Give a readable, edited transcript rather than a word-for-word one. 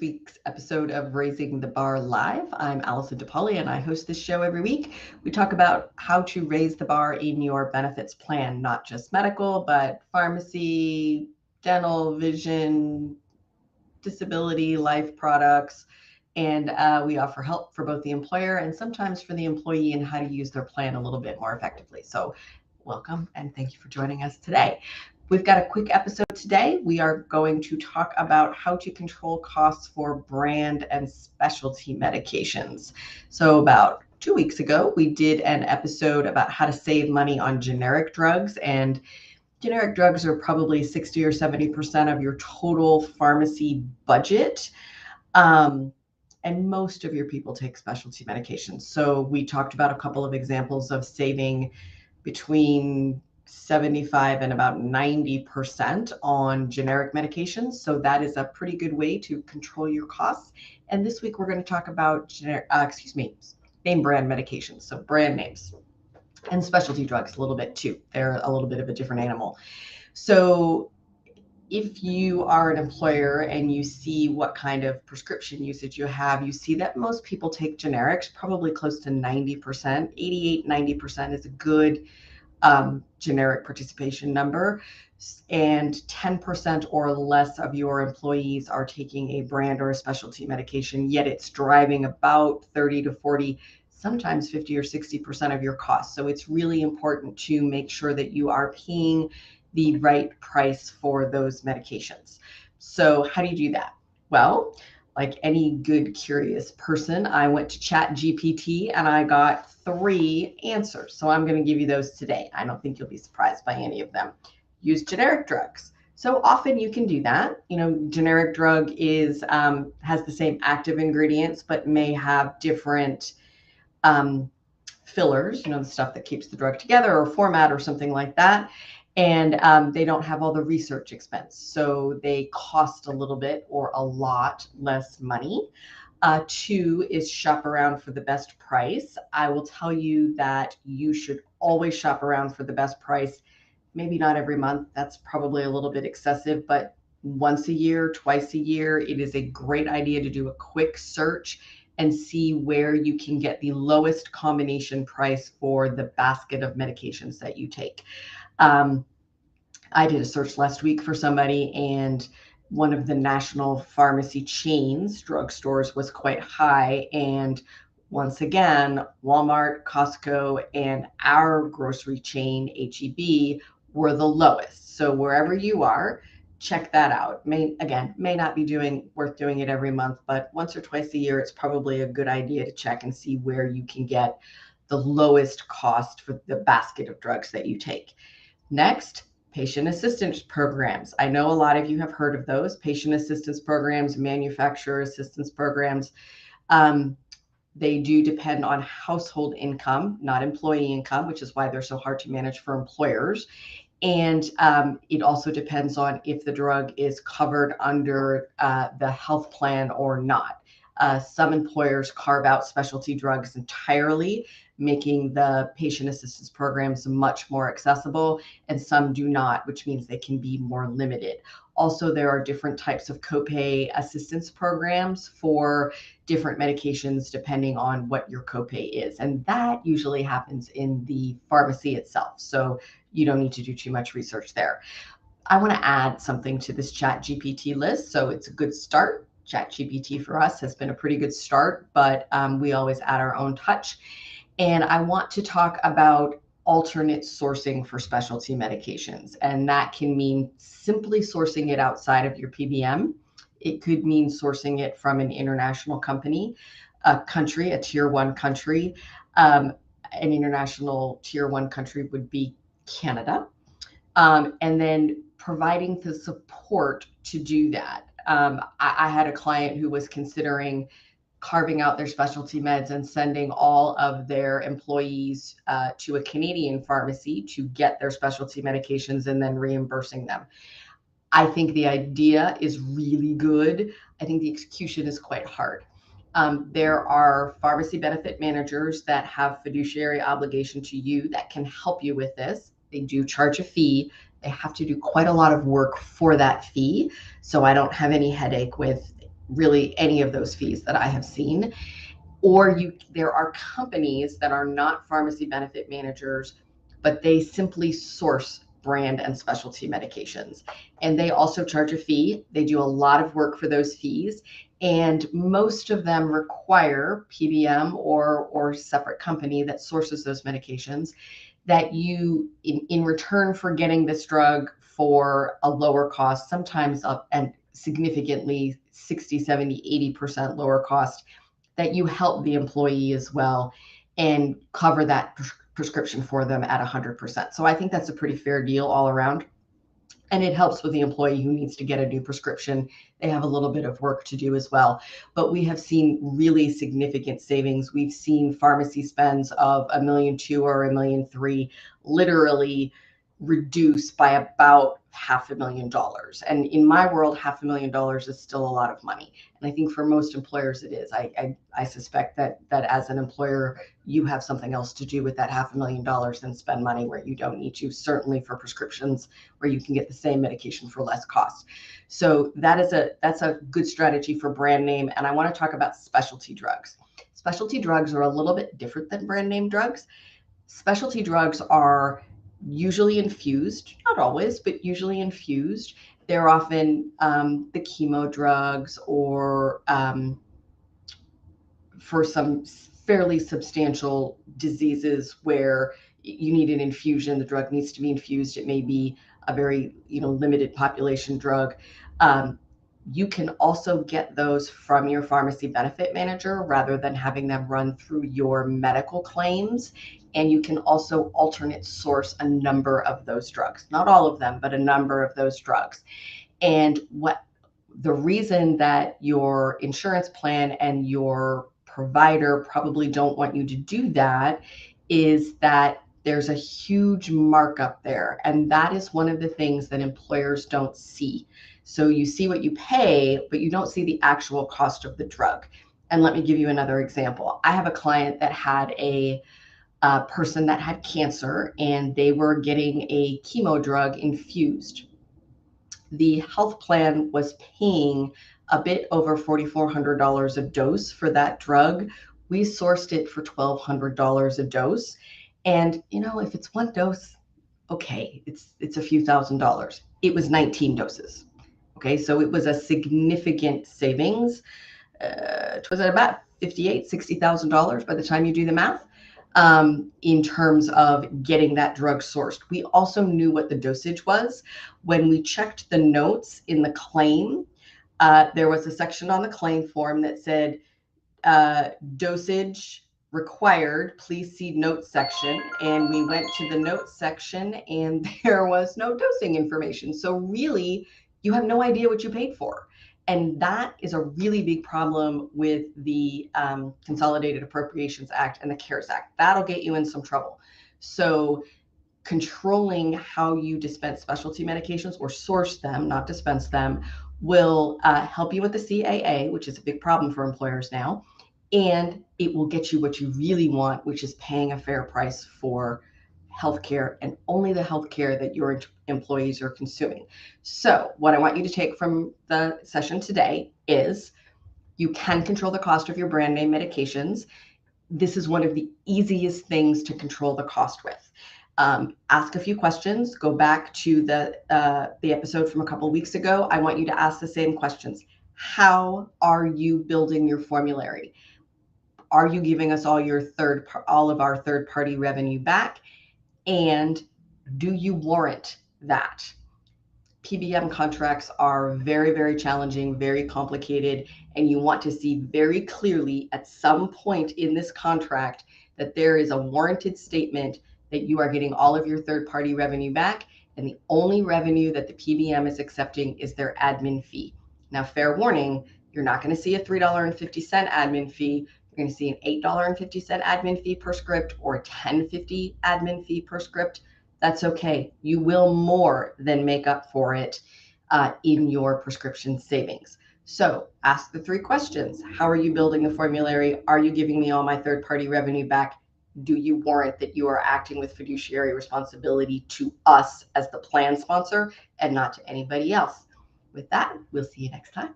week's episode of Raising the Bar Live. I'm Allison DePauli and I host this show every week. We talk about how to raise the bar in your benefits plan, not just medical, but pharmacy, dental, vision, disability, life products. And we offer help for both the employer and sometimes for the employee in how to use their plan a little bit more effectively. So, welcome and thank you for joining us today. We've got a quick episode today. We are going to talk about how to control costs for brand and specialty medications. So, about 2 weeks ago, we did an episode about how to save money on generic drugs, and generic drugs are probably 60 or 70% of your total pharmacy budget. Um, and most of your people take specialty medications. So we talked about a couple of examples of saving between 75 and about 90% on generic medications. So that is a pretty good way to control your costs. And this week we're going to talk about name brand medications. So brand names and specialty drugs a little bit too. They're a little bit of a different animal. So if you are an employer and you see what kind of prescription usage you have, you see that most people take generics, probably close to 90%. 88, 90% is a good generic participation number. And 10% or less of your employees are taking a brand or a specialty medication, yet it's driving about 30 to 40, sometimes 50 or 60% of your costs. So it's really important to make sure that you are paying the right price for those medications. So how do you do that? Well, like any good curious person, I went to ChatGPT and I got 3 answers. So I'm going to give you those today. I don't think you'll be surprised by any of them. Use generic drugs. So often you can do that. Generic drug has the same active ingredients, but may have different fillers, the stuff that keeps the drug together, or format or something like that. And they don't have all the research expense. So they cost a little bit or a lot less money. 2 is shop around for the best price. I will tell you that you should always shop around for the best price. Maybe not every month. That's probably a little bit excessive, but once a year, twice a year, it is a great idea to do a quick search and see where you can get the lowest combination price for the basket of medications that you take. I did a search last week for somebody, and one of the national pharmacy chains, drugstores, was quite high. And once again, Walmart, Costco, and our grocery chain, HEB, were the lowest. So wherever you are, check that out. May not be worth doing it every month, but once or twice a year, it's probably a good idea to check and see where you can get the lowest cost for the basket of drugs that you take. Next, patient assistance programs. I know a lot of you have heard of those. Patient assistance programs, manufacturer assistance programs. They do depend on household income, not employee income, which is why they're so hard to manage for employers. And it also depends on if the drug is covered under the health plan or not. Some employers carve out specialty drugs entirely, making the patient assistance programs much more accessible, and some do not, which means they can be more limited. Also, there are different types of copay assistance programs for different medications depending on what your copay is. And that usually happens in the pharmacy itself. So you don't need to do too much research there. I want to add something to this ChatGPT list. So it's a good start. ChatGPT for us has been a pretty good start, but we always add our own touch. And I want to talk about alternate sourcing for specialty medications. And that can mean simply sourcing it outside of your PBM. It could mean sourcing it from an international company, a country, a tier 1 country. An international tier 1 country would be Canada. And then providing the support to do that. I had a client who was considering carving out their specialty meds and sending all of their employees to a Canadian pharmacy to get their specialty medications and then reimbursing them. I think the idea is really good. I think the execution is quite hard. There are pharmacy benefit managers that have fiduciary obligation to you that can help you with this. They do charge a fee. They have to do quite a lot of work for that fee. So I don't have any headache with really any of those fees that I have seen. Or there are companies that are not pharmacy benefit managers, but they simply source brand and specialty medications. And they also charge a fee. They do a lot of work for those fees. And most of them require PBM or separate company that sources those medications that you, in return for getting this drug for a lower cost, sometimes up and significantly 60, 70, 80% lower cost, that you help the employee as well and cover that prescription for them at 100%. So I think that's a pretty fair deal all around. And it helps with the employee who needs to get a new prescription. They have a little bit of work to do as well. But we have seen really significant savings. We've seen pharmacy spends of $1.2 million or $1.3 million literally reduce by about $500,000. And in my world, $500,000 is still a lot of money. And I think for most employers it is. I suspect that as an employer, you have something else to do with that $500,000 than spend money where you don't need to, certainly for prescriptions where you can get the same medication for less cost. So that's a good strategy for brand name. And I want to talk about specialty drugs. Specialty drugs are a little bit different than brand name drugs. Specialty drugs are usually infused, not always, but usually infused. They're often the chemo drugs or for some fairly substantial diseases where you need an infusion, the drug needs to be infused. It may be a very limited population drug. You can also get those from your pharmacy benefit manager rather than having them run through your medical claims. And you can also alternate source a number of those drugs, not all of them, but a number of those drugs. And the reason that your insurance plan and your provider probably don't want you to do that is that there's a huge markup there. And that is one of the things that employers don't see. So you see what you pay, but you don't see the actual cost of the drug. And let me give you another example. I have a client that had a person that had cancer, and they were getting a chemo drug infused. The health plan was paying a bit over $4,400 a dose for that drug. We sourced it for $1,200 a dose. And, if it's one dose, okay, it's a few $1,000s. It was 19 doses. Okay, so it was a significant savings. It was at about $58,000, $60,000 by the time you do the math. In terms of getting that drug sourced. We also knew what the dosage was. When we checked the notes in the claim, there was a section on the claim form that said, dosage required, please see notes section. And we went to the notes section and there was no dosing information. So really, you have no idea what you paid for. And that is a really big problem with the Consolidated Appropriations Act and the CARES Act. That'll get you in some trouble. So controlling how you dispense specialty medications or source them, not dispense them, will help you with the CAA, which is a big problem for employers now. And it will get you what you really want, which is paying a fair price for healthcare and only the healthcare that your employees are consuming. So what I want you to take from the session today is you can control the cost of your brand name medications. This is one of the easiest things to control the cost with. Ask a few questions. Go back to the episode from a couple of weeks ago. I want you to ask the same questions. How are you building your formulary? Are you giving us all of our third-party revenue back? And do you warrant that? PBM contracts are very, very challenging, very complicated, and you want to see very clearly at some point in this contract that there is a warranted statement that you are getting all of your third-party revenue back, and the only revenue that the PBM is accepting is their admin fee. Now, fair warning, you're not going to see a $3.50 admin fee. You're going to see an $8.50 admin fee per script or a $10.50 admin fee per script. That's okay. You will more than make up for it in your prescription savings. So ask the 3 questions. How are you building the formulary? Are you giving me all my third-party revenue back? Do you warrant that you are acting with fiduciary responsibility to us as the plan sponsor and not to anybody else? With that, we'll see you next time.